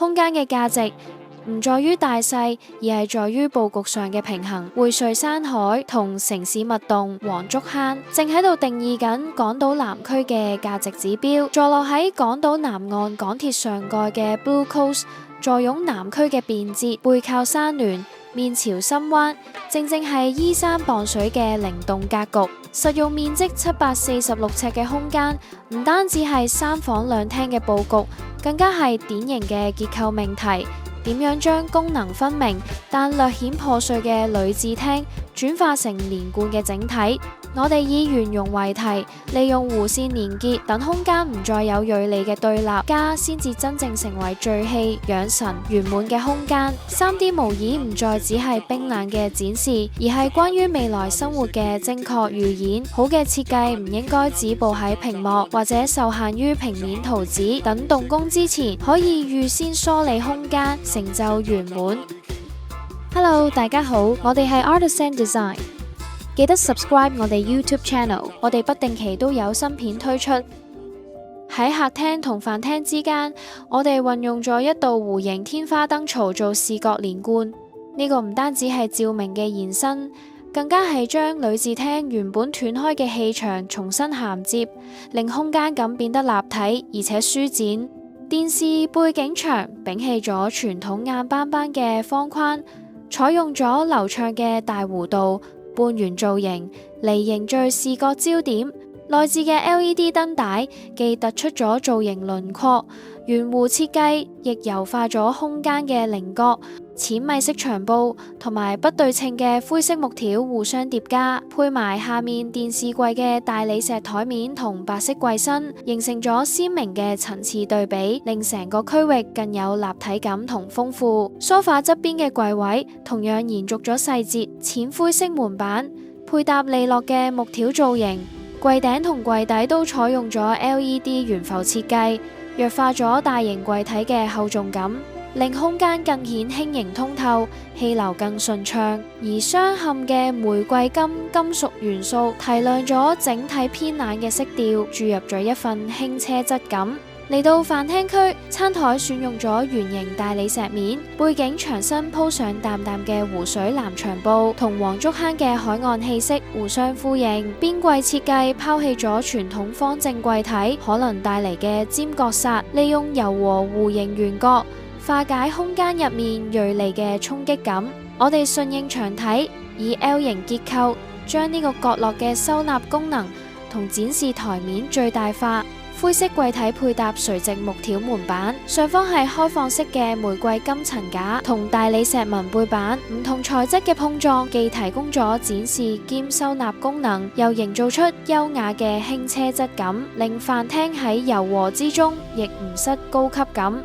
空間嘅價值唔在於大細，而係在於佈局上嘅平衡。薈萃山海同城市密動黃竹坑正喺度定義緊港島南區嘅價值指標。坐落喺港島南岸港鐵上蓋嘅 Blue Coast， 坐擁南區嘅便捷，背靠山巒，面朝深灣，正正係依山傍水嘅靈動格局。實用面積746尺嘅空間，唔單止係3房2廳嘅佈局，更加係典型嘅結構命題。點樣將功能分明但略顯破碎嘅女字廳轉化成連貫嘅整體？我哋以圓融為題，利用弧線連結，等空間唔再有銳利嘅對立，家先至真正成為聚氣養神圓滿嘅空間。3D 模擬唔再只係冰冷嘅展示，而係關於未來生活嘅精確預演。好嘅設計唔應該止步喺屏幕或者受限於平面圖紙，等動工之前可以預先梳理空間，成就圓滿。Hello， 大家好，我哋係 Artisan Design。記得 subscribe 我哋 YouTube channel， 我哋不定期都有新片推出。喺客廳同飯廳之間，我哋運用咗一道弧形天花燈槽做視覺連貫。呢個唔單止係照明嘅延伸，更加係將女字廳原本斷開嘅氣場重新銜接，令空間感變得立體而且舒展。電視背景牆摒棄咗傳統硬邦邦嘅方框，採用咗流暢嘅大弧度半圓造型嚟凝聚視覺焦點。內置嘅 LED 燈帶既突出咗造型輪廓，圓弧設計亦柔化咗空間嘅稜角。淺米色牆布同埋不對稱嘅灰色木條互相疊加，配埋下面電視櫃嘅大理石台面同白色櫃身，形成咗鮮明嘅層次對比，令成個區域更有立體感同豐富。梳化側邊嘅櫃位同樣延續咗細節，淺灰色門板配搭利落嘅木條造型，櫃頂同櫃底都採用咗 LED 懸浮設計，弱化咗大型櫃體嘅厚重感，令空間更顯輕盈通透，氣流更順暢。而鑲嵌嘅玫瑰金金屬元素提亮咗整體偏冷嘅色調，注入咗一份輕奢質感。嚟到飯廳區，餐台選用咗圓形大理石面，背景牆身鋪上淡淡嘅湖水藍牆布，同黃竹坑嘅海岸氣息互相呼應。邊櫃設計拋棄咗傳統方正櫃體可能帶嚟嘅尖角煞，利用柔和弧形圓角化解空間入面銳利嘅衝擊感。我哋順應牆體，以 L 型結構將呢個角落嘅收納功能同展示台面最大化。灰色櫃體配搭垂直木條門板，上方係開放式嘅玫瑰金層架同大理石紋背板，唔同材質嘅碰撞既提供咗展示兼收納功能，又營造出優雅嘅輕奢質感，令飯廳喺柔和之中亦唔失高級感。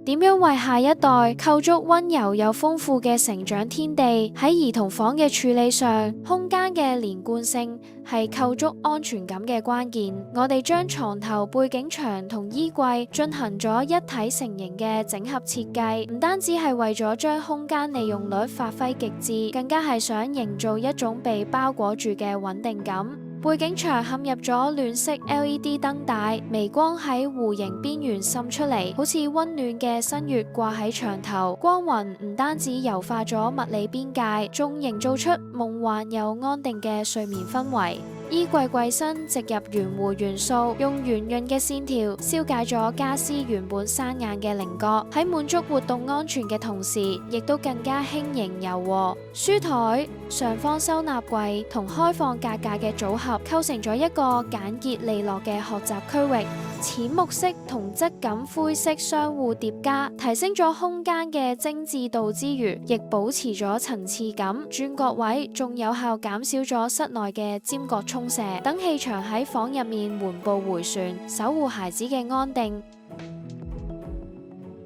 點樣為下一代構築溫柔又豐富嘅成長天地？喺兒童房嘅處理上，空間嘅連貫性係構築安全感嘅關鍵。我哋將床頭、背景牆同衣櫃進行咗一體成型嘅整合設計，唔單止係為咗將空間利用率發揮極致，更加係想營造一種被包裹住嘅穩定感。背景牆嵌入咗暖色 LED 燈帶，微光喺弧形邊緣滲出嚟，好似溫暖嘅新月掛喺牆頭。光暈唔單止柔化咗物理邊界，仲營造出夢幻又安定嘅睡眠氛圍。衣櫃櫃身植入圓弧元素，用圓潤嘅線條消解咗家私原本生硬嘅稜角，喺滿足活動安全嘅同時，亦都更加輕盈柔和。書台、上方收納櫃同開放格架嘅組合，構成咗一個簡潔利落嘅學習區域。淺木色同質感灰色相互疊加，提升咗空間嘅精緻度之餘，亦保持咗層次感。轉角位仲有效減少咗室內嘅尖角衝射，等氣場喺房入面緩步回旋，守護孩子嘅安定。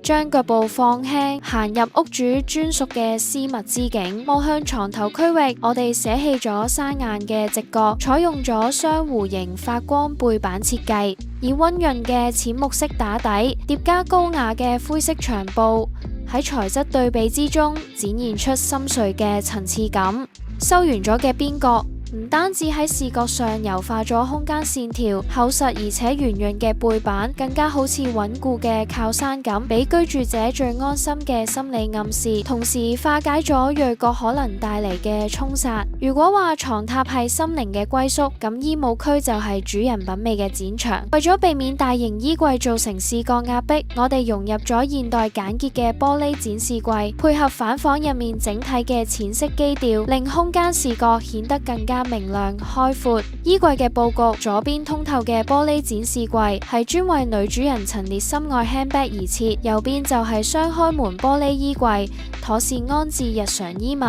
將腳步放輕，行入屋主專屬嘅私密之境。望向床頭區域，我哋捨棄咗生硬嘅直角，採用咗雙弧形發光背板設計，以溫潤嘅淺木色打底，疊加高雅嘅灰色牆布，喺材質對比之中展現出深邃嘅層次感。收完咗嘅邊角唔單止喺視覺上柔化咗空間線條，厚實而且圓潤嘅背板更加好似穩固嘅靠山咁，俾居住者最安心嘅心理暗示，同時化解咗銳角可能帶嚟嘅衝殺。如果話床榻係心靈嘅歸宿，咁衣帽區就係主人品味嘅展場。為咗避免大型衣櫃造成視覺壓迫，我哋融入咗現代簡潔嘅玻璃展示櫃，配合反房入面整體嘅淺色基調，令空間視覺顯得更加明亮開闊。衣櫃嘅佈局，左邊通透嘅玻璃展示櫃係專為女主人陳列心愛 handbag 而設，右邊就係雙開門玻璃衣櫃，妥善安置日常衣物。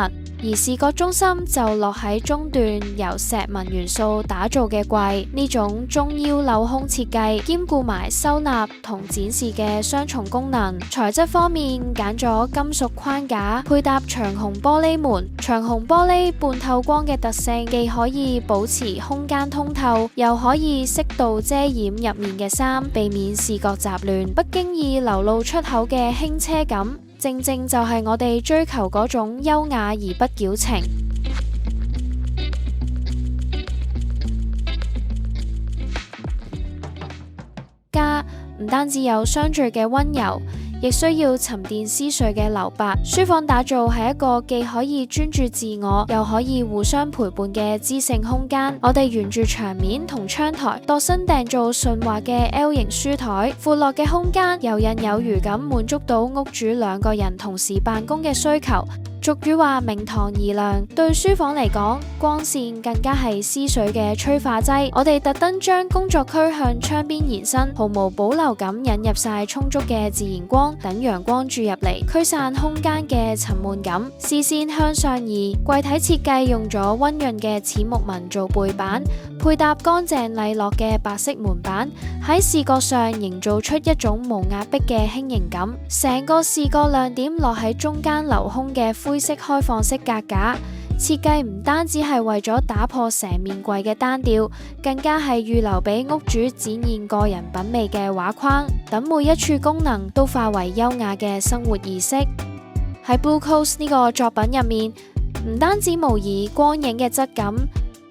而視覺中心就落喺中段，由石紋元素打造嘅櫃，呢種中腰鏤空設計兼顧埋收納同展示嘅雙重功能。材質方面揀咗金屬框架，配搭長虹玻璃門。長虹玻璃半透光嘅特性，既可以保持空間通透，又可以適度遮掩入面嘅衫，避免視覺雜亂，不經意流露出口嘅輕奢感。正正就係我哋追求嗰種優雅而不矯情。家唔單止有相聚嘅溫柔，亦需要沉澱思緒嘅留白。書房打造係一個既可以專注自我，又可以互相陪伴嘅知性空間。我哋沿住牆面同窗台度身訂造順滑嘅 L 型書台，闊落嘅空間游刃有餘咁滿足到屋主兩個人同時辦公嘅需求。俗語話明堂而亮，對書房嚟講，光線更加係思緒嘅催化劑。我哋特登將工作區向窗邊延伸，毫無保留咁引入晒充足嘅自然光，等陽光注入嚟，驅散空間嘅沉悶感。視線向上移，櫃體設計用咗溫潤嘅淺木紋做背板，配搭乾淨利落嘅白色門板，喺視覺上營造出一種無壓迫嘅輕盈感。成個視覺亮點落喺中間留空嘅灰色開放式格架，設計唔單止係為咗打破成面櫃嘅單調，更加係預留俾屋主展現個人品味嘅畫框，等每一處功能都化為優雅嘅生活儀式。喺 Blue Coast 呢個作品入面，唔單止模擬光影嘅質感，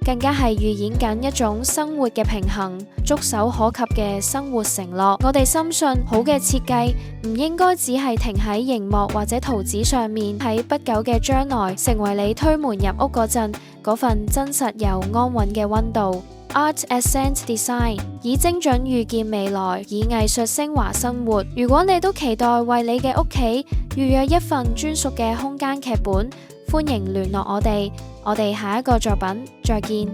更加係預演緊一種生活嘅平衡，觸手可及嘅生活承諾。我哋深信，好嘅設計唔應該只係停喺熒幕或者圖紙上面，喺不久嘅將來成為你推門入屋嗰陣嗰份真實又安穩嘅溫度。Art Accent Design 以精準預見未來，以藝術昇華生活。如果你都期待為你嘅屋企預約一份專屬嘅空間劇本，歡迎聯絡我哋。我哋下一個作品再見。